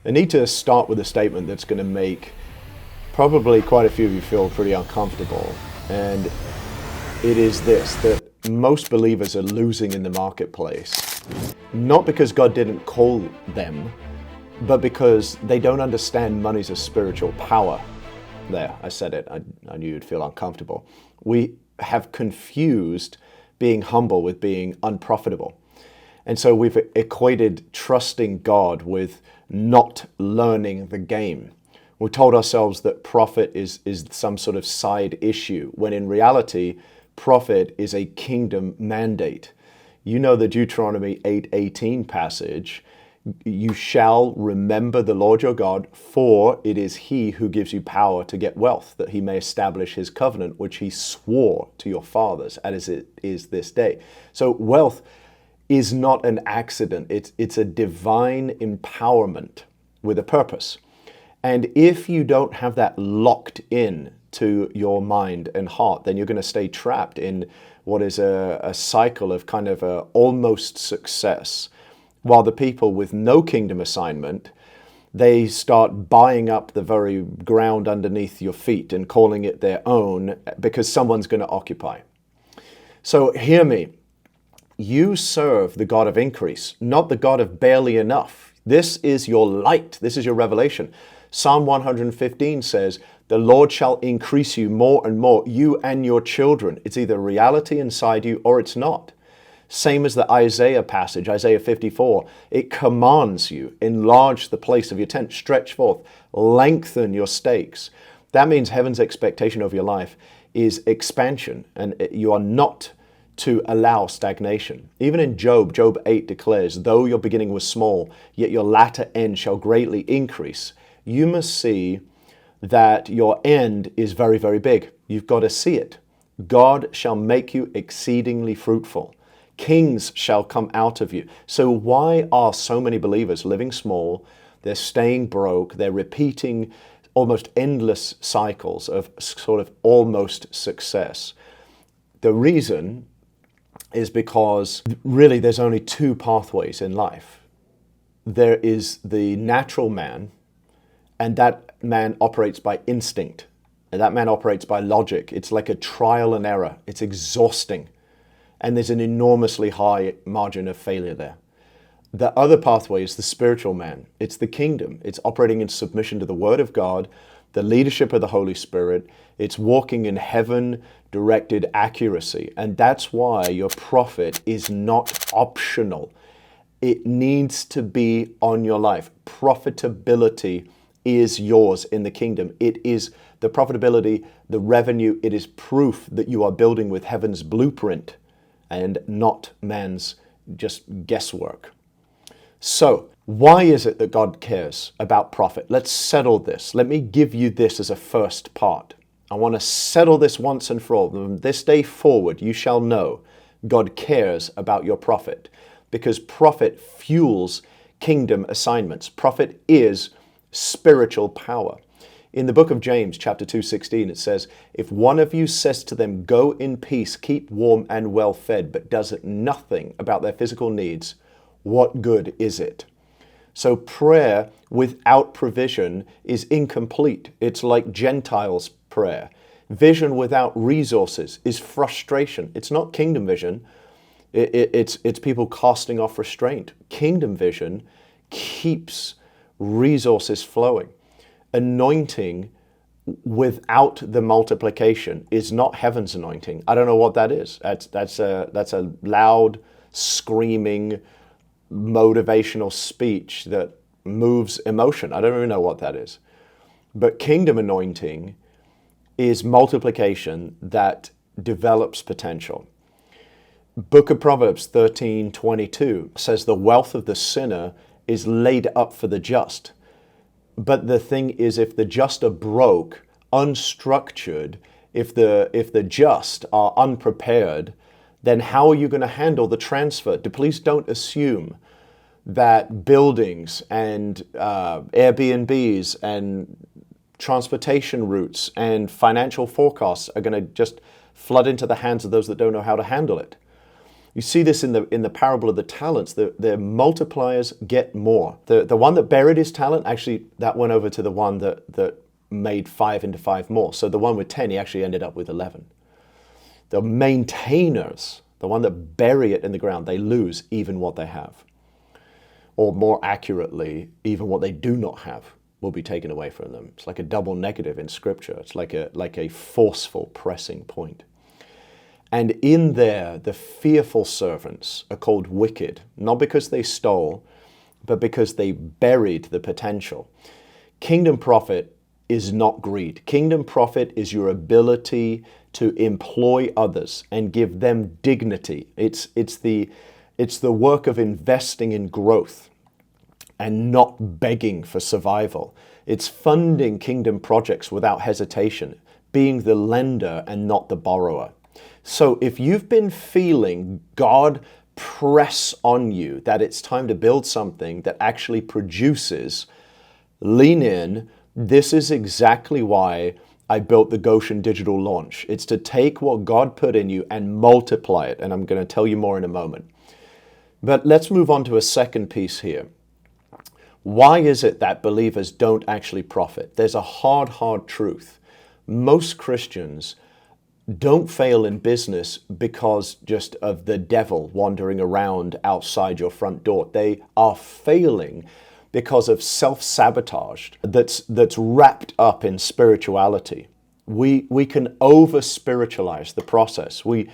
I need to start with a statement that's going to make probably quite a few of you feel pretty uncomfortable. And it is this, that most believers are losing in the marketplace, not because God didn't call them, but because they don't understand money's a spiritual power. There, I said it. I knew you'd feel uncomfortable. We have confused being humble with being unprofitable. And so we've equated trusting God with not learning the game. We told ourselves that profit is some sort of side issue, when in reality, profit is a kingdom mandate. You know the Deuteronomy 8:18 passage, you shall remember the Lord your God, for it is he who gives you power to get wealth, that he may establish his covenant, which he swore to your fathers, as it is this day. So wealth is not an accident. It's a divine empowerment with a purpose. And if you don't have that locked in to your mind and heart, then you're going to stay trapped in what is a cycle of kind of a almost success. While the people with no kingdom assignment, they start buying up the very ground underneath your feet and calling it their own because someone's going to occupy. So hear me. You serve the God of increase, not the God of barely enough. This is your light. This is your revelation. Psalm 115 says, the Lord shall increase you more and more, you and your children. It's either reality inside you or it's not. Same as the Isaiah passage, Isaiah 54. It commands you, enlarge the place of your tent, stretch forth, lengthen your stakes. That means heaven's expectation of your life is expansion, and you are not to allow stagnation. Even in Job 8 declares, though your beginning was small, yet your latter end shall greatly increase. You must see that your end is very, very big. You've got to see it. God shall make you exceedingly fruitful. Kings shall come out of you. So why are so many believers living small? They're staying broke. They're repeating almost endless cycles of sort of almost success. The reason is because really there's only two pathways in life. There is the natural man, and that man operates by instinct. And that man operates by logic. It's like a trial and error. It's exhausting. And there's an enormously high margin of failure there. The other pathway is the spiritual man. It's the kingdom. It's operating in submission to the Word of God, the leadership of the Holy Spirit. It's walking in heaven-directed accuracy. And that's why your profit is not optional. It needs to be on your life. Profitability is yours in the kingdom. It is the profitability, the revenue. It is proof that you are building with heaven's blueprint and not man's just guesswork. So, why is it that God cares about profit? Let's settle this. Let me give you this as a first part. I want to settle this once and for all. From this day forward, you shall know God cares about your profit, because profit fuels kingdom assignments. Profit is spiritual power. In the book of James, chapter 2:16, it says, if one of you says to them, go in peace, keep warm and well fed, but does nothing about their physical needs, what good is it? So prayer without provision is incomplete. It's like Gentiles' prayer. Vision without resources is frustration. It's not kingdom vision. It's people casting off restraint. Kingdom vision keeps resources flowing. Anointing without the multiplication is not heaven's anointing. I don't know what that is. That's a loud, screaming, motivational speech that moves emotion. I don't even know what that is. But kingdom anointing is multiplication that develops potential. Book of Proverbs 13:22 says the wealth of the sinner is laid up for the just. But the thing is, if the just are broke, unstructured, if the just are unprepared, then how are you going to handle the transfer? Please don't assume that buildings and Airbnbs and transportation routes and financial forecasts are going to just flood into the hands of those that don't know how to handle it. You see this in the parable of the talents. The multipliers get more. The one that buried his talent, actually, that went over to the one that made 5 into 5 more. So the one with 10, he actually ended up with 11. The maintainers, the one that bury it in the ground, they lose even what they have. Or more accurately, even what they do not have will be taken away from them. It's like a double negative in Scripture. It's like a forceful pressing point. And in there, the fearful servants are called wicked, not because they stole, but because they buried the potential. Kingdom profit is not greed. Kingdom profit is your ability to employ others and give them dignity. It's the work of investing in growth and not begging for survival. It's funding kingdom projects without hesitation, being the lender and not the borrower. So if you've been feeling God press on you that it's time to build something that actually produces, lean in. This is exactly why I built the Goshen Digital Launch. It's to take what God put in you and multiply it. And I'm going to tell you more in a moment. But let's move on to a second piece here. Why is it that believers don't actually profit? There's a hard truth. Most Christians don't fail in business because just of the devil wandering around outside your front door. They are failing because of self-sabotage that's wrapped up in spirituality. We can over-spiritualize the process. We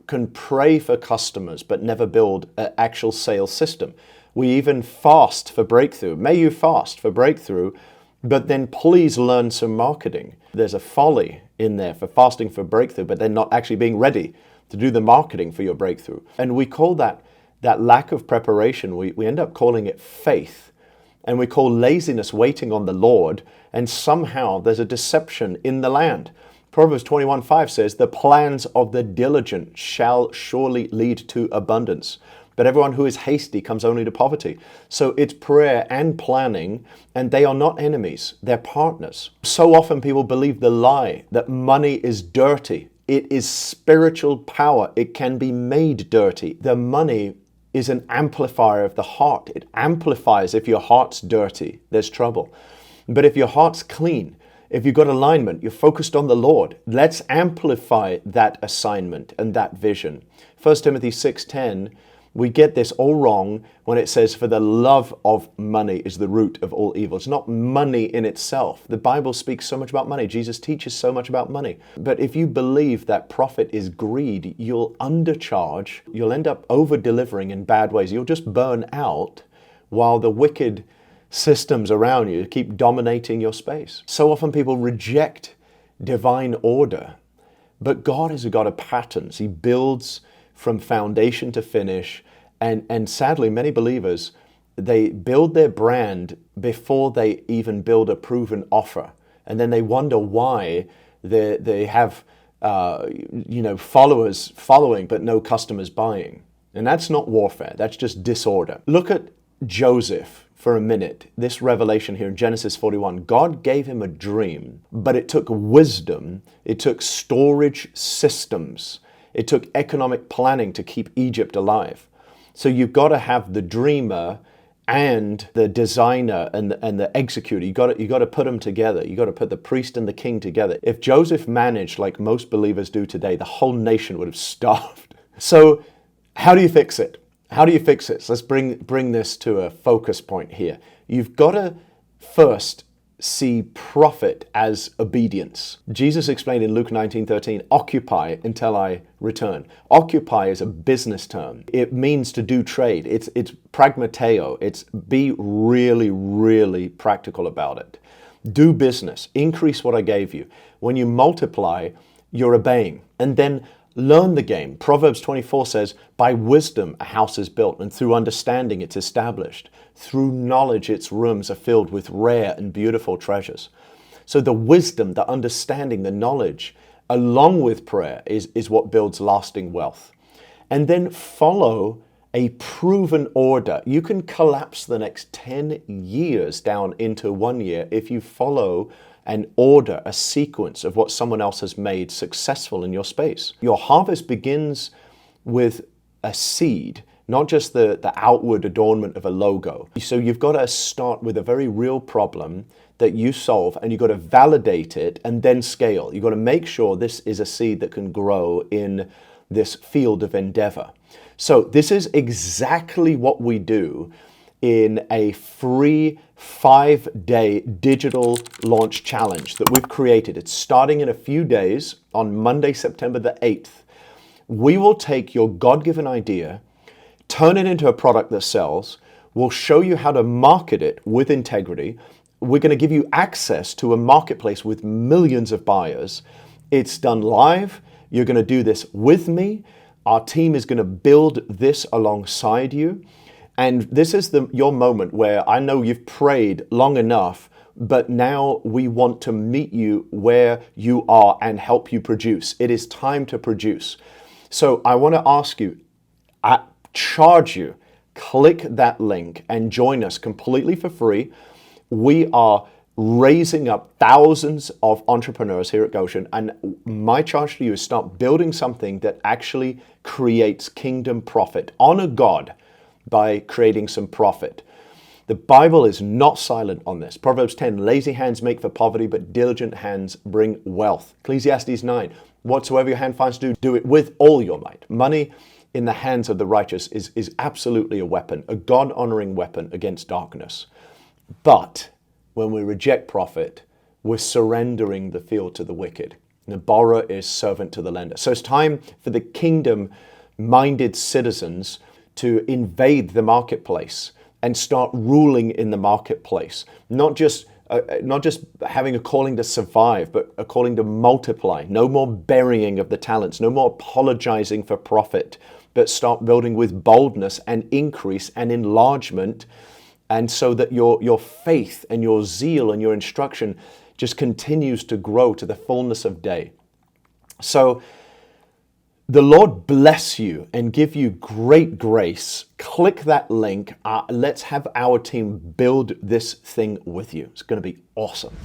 can pray for customers but never build an actual sales system. We even fast for breakthrough. May you fast for breakthrough, but then please learn some marketing. There's a folly in there for fasting for breakthrough, but then not actually being ready to do the marketing for your breakthrough. And we call that lack of preparation, we end up calling it faith. And we call laziness waiting on the Lord, and somehow there's a deception in the land. Proverbs 21:5 says, "The plans of the diligent shall surely lead to abundance, but everyone who is hasty comes only to poverty." So it's prayer and planning, and they are not enemies, they're partners. So often people believe the lie that money is dirty. It is spiritual power. It can be made dirty. The money is an amplifier of the heart. It amplifies. If your heart's dirty, there's trouble. But if your heart's clean, if you've got alignment, you're focused on the Lord, let's amplify that assignment and that vision. 1 Timothy 6:10, we get this all wrong when it says, "For the love of money is the root of all evil." It's not money in itself. The Bible speaks so much about money. Jesus teaches so much about money. But if you believe that profit is greed, you'll undercharge. You'll end up over-delivering in bad ways. You'll just burn out while the wicked systems around you keep dominating your space. So often people reject divine order. But God is a God of patterns. He builds from foundation to finish. And sadly, many believers, they build their brand before they even build a proven offer. And then they wonder why they have followers following but no customers buying. And that's not warfare. That's just disorder. Look at Joseph for a minute. This revelation here in Genesis 41. God gave him a dream, but it took wisdom. It took storage systems. It took economic planning to keep Egypt alive. So you've got to have the dreamer and the designer and the executor. You got to put them together. You got to put the priest and the king together. If Joseph managed like most believers do today, the whole nation would have starved. So how do you fix it? How do you fix it? So let's bring this to a focus point here. You've got to first see profit as obedience. Jesus explained in Luke 19:13, "Occupy until I return." Occupy is a business term. It means to do trade. It's pragmateo. It's be really, really practical about it. Do business. Increase what I gave you. When you multiply, you're obeying. And then learn the game. Proverbs 24 says, "By wisdom a house is built, and through understanding it's established. Through knowledge its rooms are filled with rare and beautiful treasures." So the wisdom, the understanding, the knowledge, along with prayer is what builds lasting wealth. And then follow a proven order. You can collapse the next 10 years down into 1 year if you follow an order, a sequence of what someone else has made successful in your space. Your harvest begins with a seed, not just the outward adornment of a logo. So you've got to start with a very real problem that you solve, and you've got to validate it and then scale. You've got to make sure this is a seed that can grow in this field of endeavor. So this is exactly what we do in a free 5-day digital launch challenge that we've created. It's starting in a few days on Monday, September the 8th. We will take your God-given idea, turn it into a product that sells. We'll show you how to market it with integrity. We're going to give you access to a marketplace with millions of buyers. It's done live. You're going to do this with me. Our team is going to build this alongside you. And this is your moment where I know you've prayed long enough, but now we want to meet you where you are and help you produce. It is time to produce. So I want to ask you, I charge you, click that link and join us completely for free. We are raising up thousands of entrepreneurs here at Goshen, and my charge to you is start building something that actually creates kingdom profit. Honor God by creating some profit. The Bible is not silent on this. Proverbs 10, lazy hands make for poverty, but diligent hands bring wealth. Ecclesiastes 9, whatsoever your hand finds to do, do it with all your might. Money in the hands of the righteous is absolutely a weapon, a God-honoring weapon against darkness. But when we reject profit, we're surrendering the field to the wicked. The borrower is servant to the lender. So it's time for the kingdom-minded citizens to invade the marketplace and start ruling in the marketplace. Not just having a calling to survive, but a calling to multiply. No more burying of the talents, no more apologizing for profit, but start building with boldness and increase and enlargement, and so that your faith and your zeal and your instruction just continues to grow to the fullness of day. So the Lord bless you and give you great grace. Click that link. Let's have our team build this thing with you. It's going to be awesome.